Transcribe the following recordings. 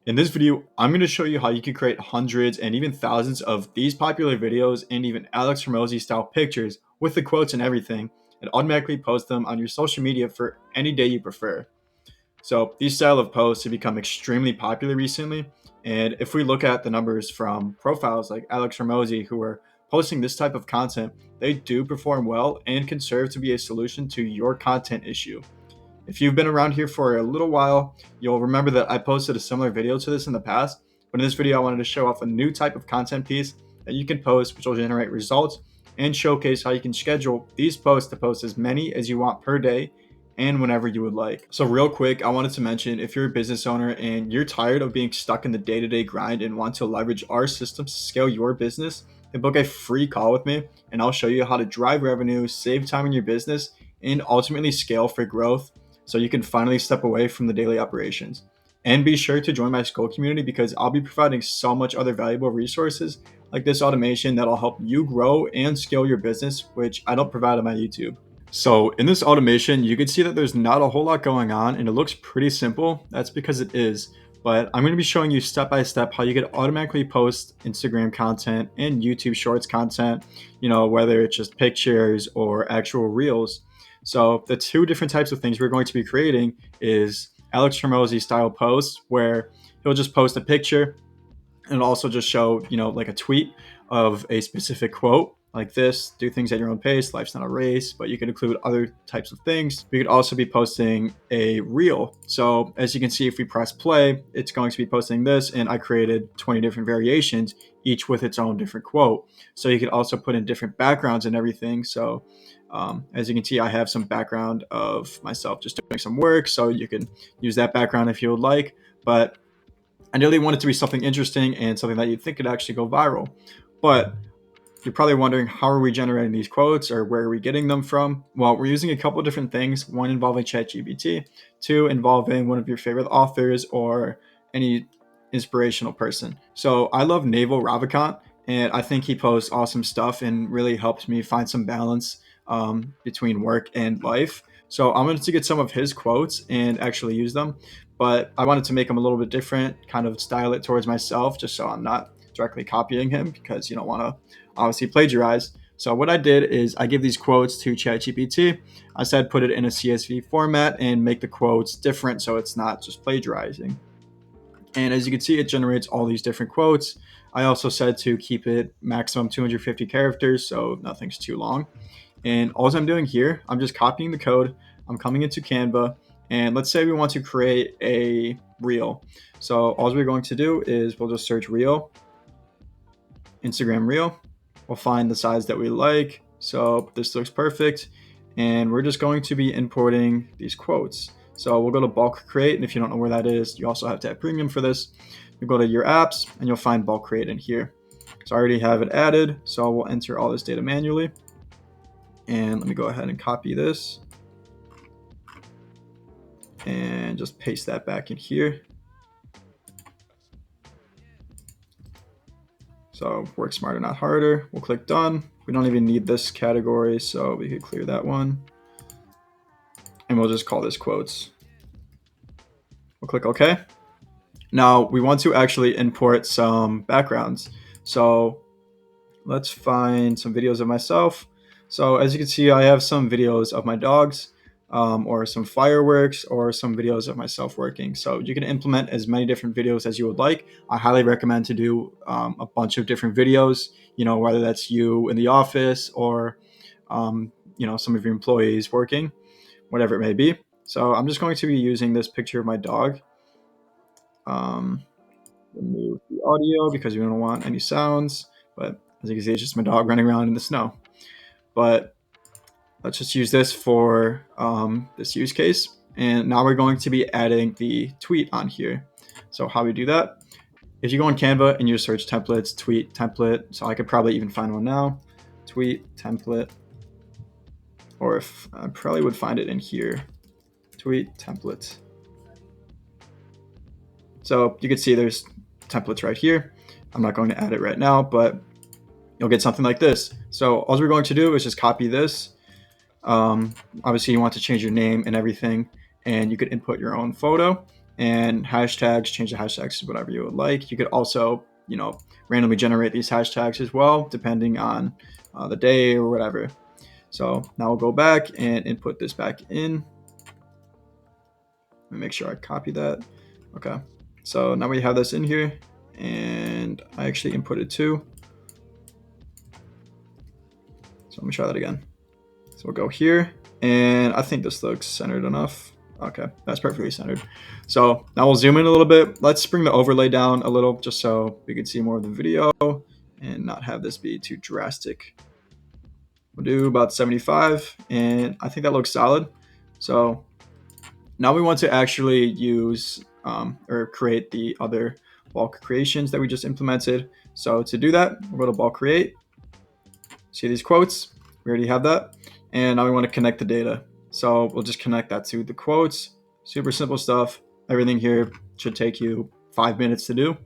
In this video, I'm going to show you how you can create hundreds and even thousands of these popular videos and even Alex Hormozy style pictures with the quotes and everything, and automatically post them on your social media for any day you prefer. So these style of posts have become extremely popular recently, and if we look at the numbers from profiles like Alex Hormozy who are posting this type of content, they do perform well and can serve to be a solution to your content issue. If you've been around here for a little while, you'll remember that I posted a similar video to this in the past. But in this video, I wanted to show off a new type of content piece that you can post, which will generate results and showcase how you can schedule these posts to post as many as you want per day and whenever you would like. So real quick, I wanted to mention if you're a business owner and you're tired of being stuck in the day-to-day grind and want to leverage our systems to scale your business, then book a free call with me and I'll show you how to drive revenue, save time in your business, and ultimately scale for growth so you can finally step away from the daily operations. And be sure to join my school community because I'll be providing so much other valuable resources like this automation that'll help you grow and scale your business, which I don't provide on my YouTube. So in this automation, you can see that there's not a whole lot going on and it looks pretty simple. That's because it is. But I'm going to be showing you step by step how you can automatically post Instagram content and YouTube Shorts content, whether it's just pictures or actual reels. So the two different types of things we're going to be creating is Alex Hormozy style posts where he'll just post a picture and also just show, like a tweet of a specific quote like this: do things at your own pace, life's not a race. But you can include other types of things. We could also be posting a reel. So as you can see, if we press play, it's going to be posting this, and I created 20 different variations, each with its own different quote. So you could also put in different backgrounds and everything. So as you can see, I have some background of myself just doing some work, so you can use that background if you would like. But I really want it to be something interesting and something that you think could actually go viral. But you're probably wondering, how are we generating these quotes, or where are we getting them from? Well, we're using a couple of different things. One involving ChatGPT, two involving one of your favorite authors or any inspirational person. So I love Naval Ravikant, and I think he posts awesome stuff and really helps me find some balance between work and life. So I'm going to get some of his quotes and actually use them. But I wanted to make them a little bit different, kind of style it towards myself, just so I'm not directly copying him, because you don't want to obviously plagiarize. So what I did is I give these quotes to ChatGPT. I said put it in a CSV format and make the quotes different so it's not just plagiarizing. And as you can see, it generates all these different quotes. I also said to keep it maximum 250 characters, so nothing's too long. And all I'm doing here, I'm just copying the code. I'm coming into Canva, and let's say we want to create a reel. So all we're going to do is we'll just search reel, Instagram reel. We'll find the size that we like. So this looks perfect. And we're just going to be importing these quotes. So we'll go to bulk create. And if you don't know where that is, you also have to have premium for this. You go to your apps and you'll find bulk create in here. So I already have it added. So we'll enter all this data manually. And let me go ahead and copy this and just paste that back in here. So work smarter, not harder. We'll click done. We don't even need this category, so we could clear that one. And we'll just call this quotes. We'll click OK. Now we want to actually import some backgrounds. So let's find some videos of myself. So as you can see, I have some videos of my dogs, or some fireworks, or some videos of myself working. So you can implement as many different videos as you would like. I highly recommend to do a bunch of different videos, whether that's you in the office or, some of your employees working, whatever it may be. So I'm just going to be using this picture of my dog. Remove the audio because we don't want any sounds, but as you can see, it's just my dog running around in the snow. But let's just use this for this use case. And now we're going to be adding the tweet on here. So how we do that, if you go on Canva and you search templates, tweet template, so I could probably even find one now, tweet template, or if I probably would find it in here, tweet template. So you can see there's templates right here. I'm not going to add it right now, but you'll get something like this. So all we're going to do is just copy this. Obviously you want to change your name and everything, and you could input your own photo. and hashtags, change the hashtags to whatever you would like. You could also, randomly generate these hashtags as well, depending on the day or whatever. So now we'll go back and input this back in. Let me make sure I copy that. Okay. So now we have this in here, and I actually inputted 2. So let me try that again. So we'll go here, and I think this looks centered enough. Okay, that's perfectly centered. So now we'll zoom in a little bit. Let's bring the overlay down a little just so we can see more of the video and not have this be too drastic. We'll do about 75, and I think that looks solid. So now we want to actually use or create the other bulk creations that we just implemented. So to do that, we'll go to bulk create. See these quotes? We already have that. And now we want to connect the data. So we'll just connect that to the quotes. Super simple stuff. Everything here should take you 5 minutes to do.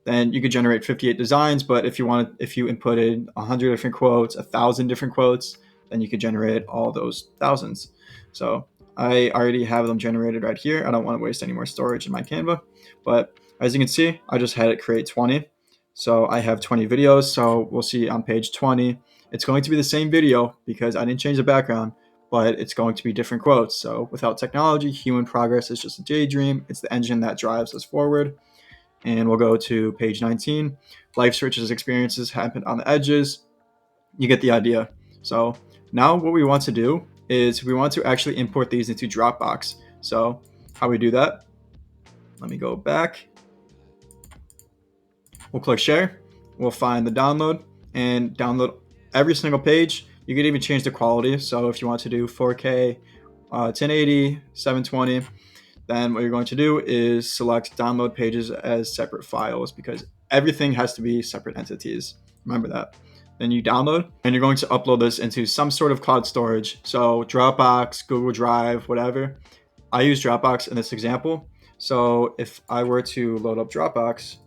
Then you could generate 58 designs, but if you inputted 100 different quotes, 1,000 different quotes, then you could generate all those thousands. So I already have them generated right here. I don't want to waste any more storage in my Canva, but as you can see, I just had it create 20. So I have 20 videos. So we'll see on page 20, it's going to be the same video because I didn't change the background, but it's going to be different quotes. So without technology, human progress is just a daydream. It's the engine that drives us forward. And we'll go to page 19. Life's richest experiences happen on the edges. You get the idea. So now what we want to do is we want to actually import these into Dropbox. So how we do that? Let me go back. We'll click share. We'll find the download and download every single page. You could even change the quality. So if you want to do 4K, 1080, 720, then what you're going to do is select download pages as separate files because everything has to be separate entities. Remember that. Then you download and you're going to upload this into some sort of cloud storage. So Dropbox, Google Drive, whatever. I use Dropbox in this example. So if I were to load up Dropbox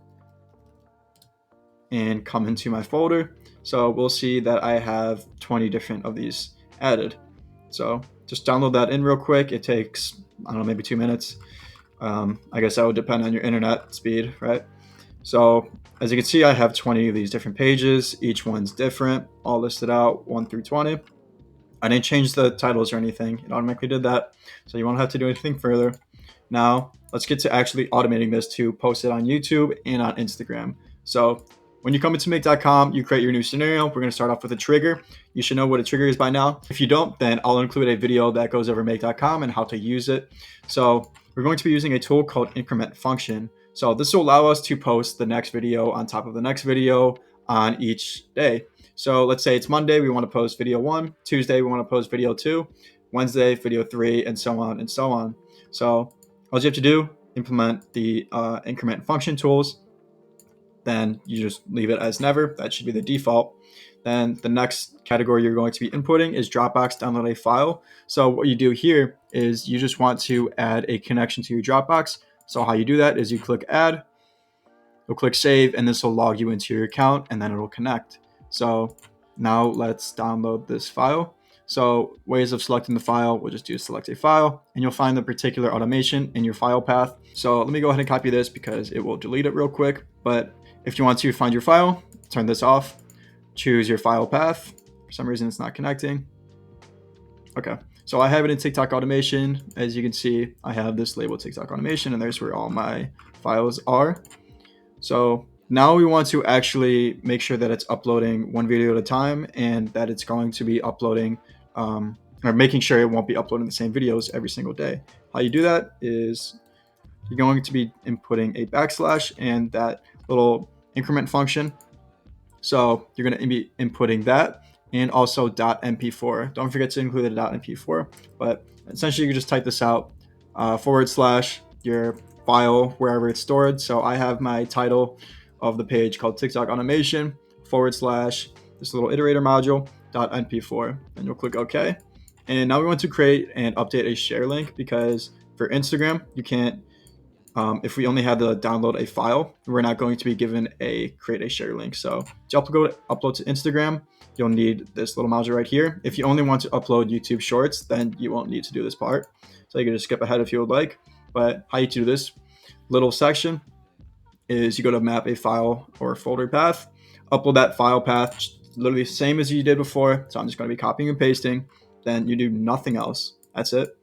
and come into my folder, so we'll see that I have 20 different of these added. So just download that in real quick. It takes, I don't know, maybe 2 minutes. I guess that would depend on your internet speed, right? So as you can see, I have 20 of these different pages. Each one's different, all listed out 1 through 20. I didn't change the titles or anything. It automatically did that. So you won't have to do anything further. Now let's get to actually automating this to post it on YouTube and on Instagram. So when you come into make.com, you create your new scenario. We're going to start off with a trigger. You should know what a trigger is by now. If you don't, then I'll include a video that goes over make.com and how to use it. So we're going to be using a tool called increment function. So this will allow us to post the next video on top of the next video on each day. So let's say it's Monday, we want to post video 1. Tuesday, we want to post video 2. Wednesday, video 3, and so on and so on. So all you have to do, implement the increment function tools. Then you just leave it as never. That should be the default. Then the next category you're going to be inputting is Dropbox download a file. So what you do here is you just want to add a connection to your Dropbox. So how you do that is you click add, you'll click save, and this will log you into your account and then it'll connect. So now let's download this file. So ways of selecting the file, we'll just do select a file and you'll find the particular automation in your file path. So let me go ahead and copy this because it will delete it real quick. But if you want to find your file, turn this off, choose your file path. For some reason, it's not connecting. Okay, so I have it in TikTok automation. As you can see, I have this labeled TikTok automation and there's where all my files are. So now we want to actually make sure that it's uploading one video at a time and that it's going to be uploading or making sure it won't be uploading the same videos every single day. How you do that is you're going to be inputting a backslash and that little increment function. So you're going to be inputting that and also .mp4. Don't forget to include the .mp4, but essentially you can just type this out / your file wherever it's stored. So I have my title of the page called TikTok automation / this little iterator module .mp4, and you'll click OK. And now we want to create and update a share link because for Instagram, you can't, if we only have to download a file, we're not going to be given a create a share link. So to upload to Instagram, you'll need this little module right here. If you only want to upload YouTube Shorts, then you won't need to do this part. So you can just skip ahead if you would like. But how you do this little section is you go to map a file or folder path, upload that file path, literally same as you did before. So I'm just going to be copying and pasting. Then you do nothing else. That's it.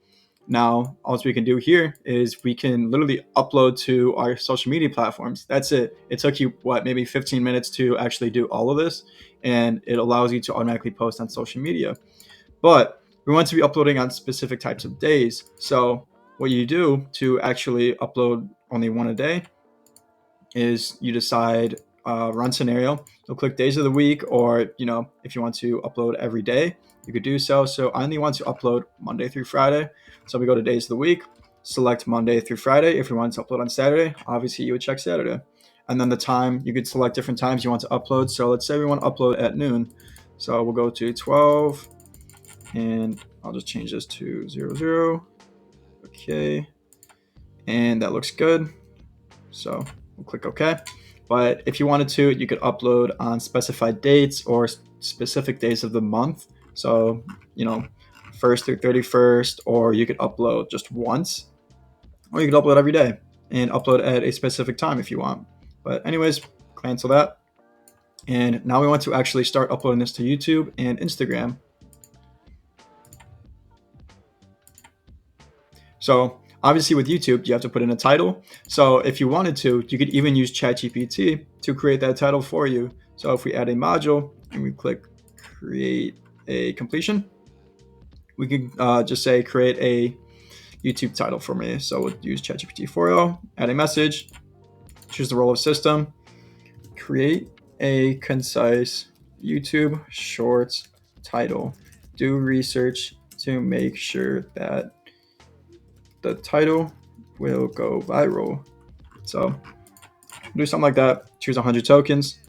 Now, all we can do here is we can literally upload to our social media platforms. That's it. It took you, maybe 15 minutes to actually do all of this, and it allows you to automatically post on social media. But we want to be uploading on specific types of days. So what you do to actually upload only one a day is you decide run scenario. You'll click days of the week, or if you want to upload every day, you could do so. So I only want to upload Monday through Friday. So we go to days of the week, select Monday through Friday. If we want to upload on Saturday, obviously you would check Saturday. And then the time, you could select different times you want to upload. So let's say we want to upload at noon. So we'll go to 12, and I'll just change this to 00. Okay. And that looks good. So we'll click OK. But if you wanted to, you could upload on specified dates or specific days of the month. So, 1st through 31st, or you could upload just once, or you could upload every day and upload at a specific time if you want. But anyways, cancel that. And now we want to actually start uploading this to YouTube and Instagram. So obviously with YouTube, you have to put in a title. So if you wanted to, you could even use ChatGPT to create that title for you. So if we add a module and we click create a completion, we can just say create a YouTube title for me. So we'll use ChatGPT 4.0, add a message, choose the role of system, create a concise YouTube Shorts title. Do research to make sure that the title will go viral. So do something like that. Choose 100 tokens.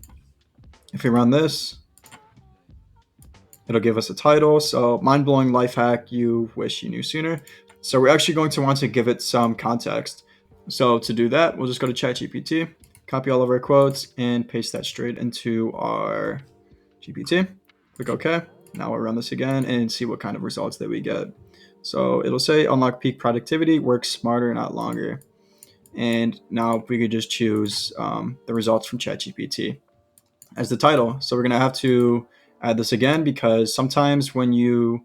If we run this, it'll give us a title. So mind-blowing life hack you wish you knew sooner. So we're actually going to want to give it some context. So to do that, we'll just go to ChatGPT, copy all of our quotes, and paste that straight into our GPT. Click OK. Now we'll run this again and see what kind of results that we get. So it'll say unlock peak productivity, work smarter, not longer. And now we could just choose the results from ChatGPT as the title. So we're going to have to add this again, because sometimes when you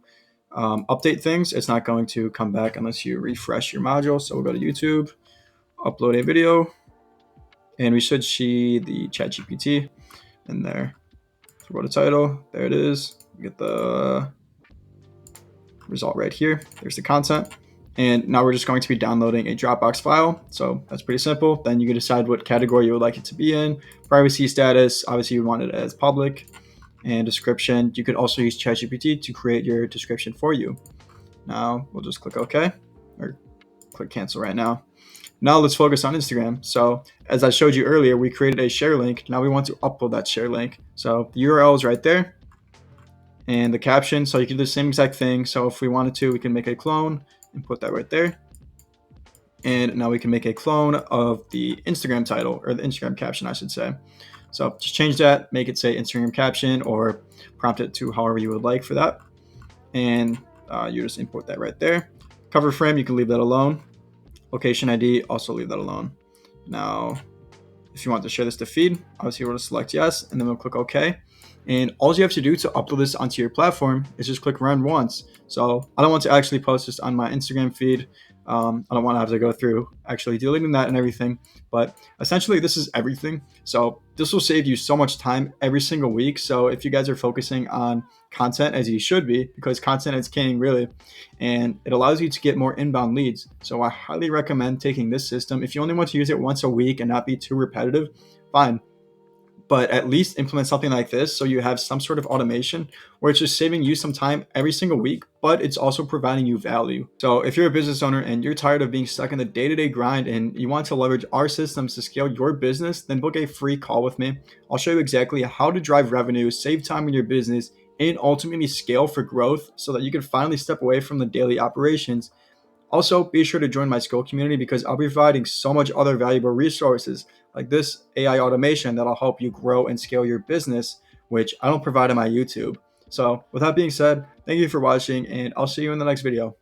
update things, it's not going to come back unless you refresh your module. So we'll go to YouTube, upload a video, and we should see the ChatGPT in there. So go to title, there it is. We get the result right here. There's the content. And now we're just going to be downloading a Dropbox file. So that's pretty simple. Then you can decide what category you would like it to be in. Privacy status, obviously you want it as public. And description, you could also use ChatGPT to create your description for you. Now we'll just click OK, or click cancel right now. Now let's focus on Instagram. So as I showed you earlier, we created a share link. Now we want to upload that share link. So the URL is right there, and the caption. So you can do the same exact thing. So if we wanted to, we can make a clone and put that right there. And now we can make a clone of the Instagram title, or the Instagram caption, I should say. So just change that, make it say Instagram caption, or prompt it to however you would like for that. And you just import that right there. Cover frame, you can leave that alone. Location ID, also leave that alone. Now, if you want to share this to feed, obviously we'll select yes, and then we'll click OK. And all you have to do to upload this onto your platform is just click run once. So I don't want to actually post this on my Instagram feed. I don't want to have to go through actually deleting that and everything. But essentially, this is everything. So this will save you so much time every single week. So if you guys are focusing on content, as you should be, because content is king, really, and it allows you to get more inbound leads. So I highly recommend taking this system. If you only want to use it once a week and not be too repetitive, fine. But at least implement something like this so you have some sort of automation where it's just saving you some time every single week, but it's also providing you value. So if you're a business owner and you're tired of being stuck in the day-to-day grind and you want to leverage our systems to scale your business, then book a free call with me. I'll show you exactly how to drive revenue, save time in your business, and ultimately scale for growth so that you can finally step away from the daily operations. Also, be sure to join my Skill community, because I'll be providing so much other valuable resources like this AI automation that'll help you grow and scale your business, which I don't provide on my YouTube. So with that being said, thank you for watching, and I'll see you in the next video.